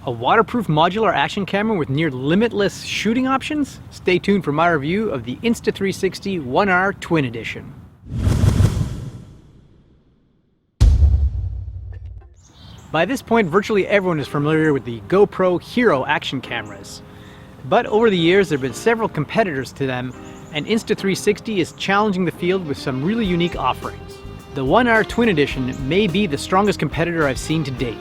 A waterproof modular action camera with near limitless shooting options? Stay tuned for my review of the Insta360 1R Twin Edition. By this point, virtually everyone is familiar with the GoPro Hero action cameras. But over the years, there have been several competitors to them, and Insta360 is challenging the field with some really unique offerings. The 1R Twin Edition may be the strongest competitor I've seen to date.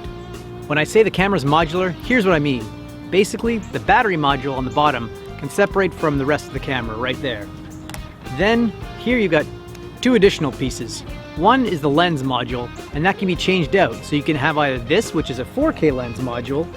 When I say the camera's modular, here's what I mean. Basically, the battery module on the bottom can separate from the rest of the camera right there. Then, here you've got two additional pieces. One is the lens module, and that can be changed out, so you can have either this, which is a 4K lens module,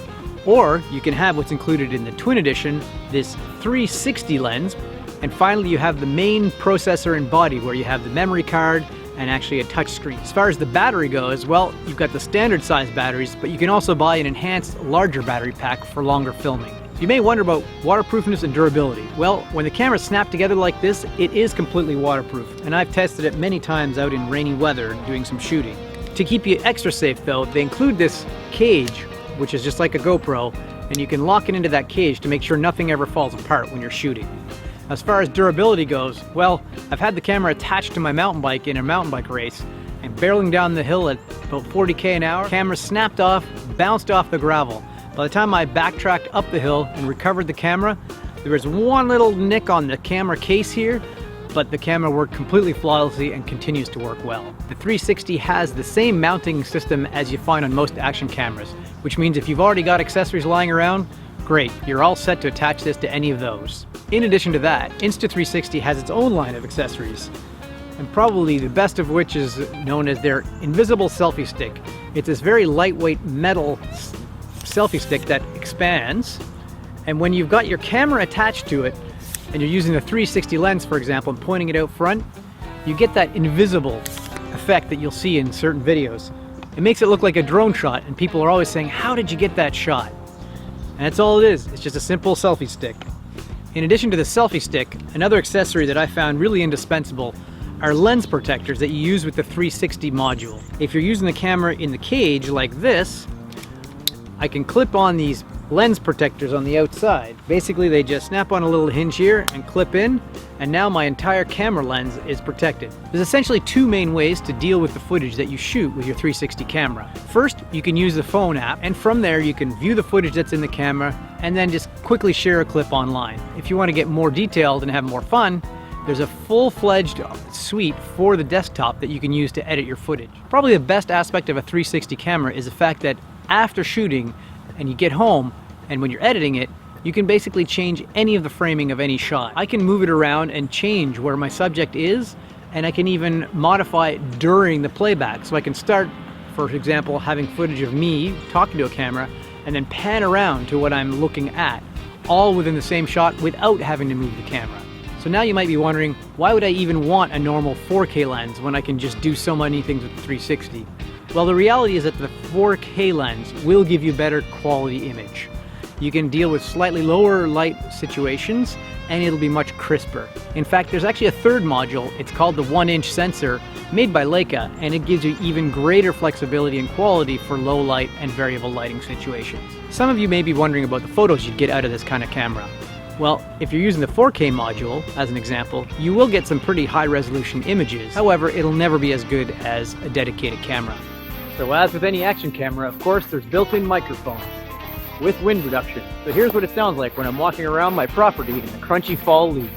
or you can have what's included in the Twin Edition, this 360 lens, and finally you have the main processor and body where you have the memory card and actually a touch screen. As far as the battery goes, well, you've got the standard size batteries, but you can also buy an enhanced larger battery pack for longer filming. You may wonder about waterproofness and durability. Well, when the cameras snap together like this, it is completely waterproof, and I've tested it many times out in rainy weather doing some shooting. To keep you extra safe though, they include this cage, which is just like a GoPro, and you can lock it into that cage to make sure nothing ever falls apart when you're shooting. As far as durability goes, well, I've had the camera attached to my mountain bike in a mountain bike race, and barreling down the hill at about 40k an hour, camera snapped off, bounced off the gravel. By the time I backtracked up the hill and recovered the camera, there was one little nick on the camera case here, but the camera worked completely flawlessly and continues to work well. The 360 has the same mounting system as you find on most action cameras, which means if you've already got accessories lying around, great, you're all set to attach this to any of those. In addition to that, Insta360 has its own line of accessories, and probably the best of which is known as their invisible selfie stick. It's this very lightweight metal selfie stick that expands, and when you've got your camera attached to it, and you're using the 360 lens, for example, and pointing it out front, you get that invisible effect that you'll see in certain videos. It makes it look like a drone shot, and people are always saying, how did you get that shot? And that's all it is. It's just a simple selfie stick. In addition to the selfie stick, another accessory that I found really indispensable are lens protectors that you use with the 360 module. If you're using the camera in the cage like this, I can clip on these lens protectors on the outside. Basically, they just snap on a little hinge here and clip in, and now my entire camera lens is protected. There's essentially two main ways to deal with the footage that you shoot with your 360 camera. First, you can use the phone app, and from there you can view the footage that's in the camera and then just quickly share a clip online. If you want to get more detailed and have more fun, there's a full-fledged suite for the desktop that you can use to edit your footage. Probably the best aspect of a 360 camera is the fact that after shooting and you get home, and when you're editing it, you can basically change any of the framing of any shot. I can move it around and change where my subject is, and I can even modify it during the playback. So I can start, for example, having footage of me talking to a camera, and then pan around to what I'm looking at, all within the same shot without having to move the camera. So now you might be wondering, why would I even want a normal 4K lens when I can just do so many things with the 360? Well, the reality is that the 4K lens will give you better quality image. You can deal with slightly lower light situations, and it'll be much crisper. In fact, there's actually a third module. It's called the 1-inch sensor, made by Leica, and it gives you even greater flexibility and quality for low light and variable lighting situations. Some of you may be wondering about the photos you'd get out of this kind of camera. Well, if you're using the 4K module, as an example, you will get some pretty high resolution images. However, it'll never be as good as a dedicated camera. So as with any action camera, of course, there's built-in microphones with wind reduction. So here's what it sounds like when I'm walking around my property in the crunchy fall leaves.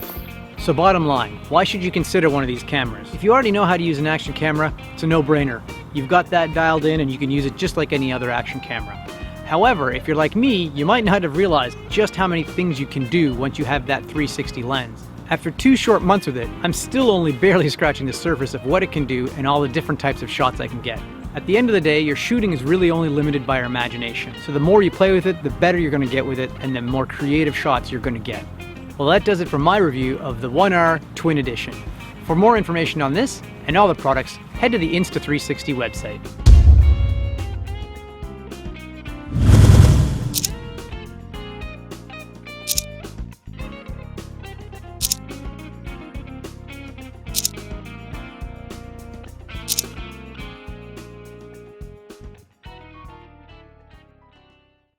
So bottom line, why should you consider one of these cameras? If you already know how to use an action camera, it's a no-brainer. You've got that dialed in and you can use it just like any other action camera. However, if you're like me, you might not have realized just how many things you can do once you have that 360 lens. After 2 short months with it, I'm still only barely scratching the surface of what it can do and all the different types of shots I can get. At the end of the day, your shooting is really only limited by your imagination. So the more you play with it, the better you're going to get with it, and the more creative shots you're going to get. Well, that does it for my review of the 1R Twin Edition. For more information on this and all the products, head to the Insta360 website.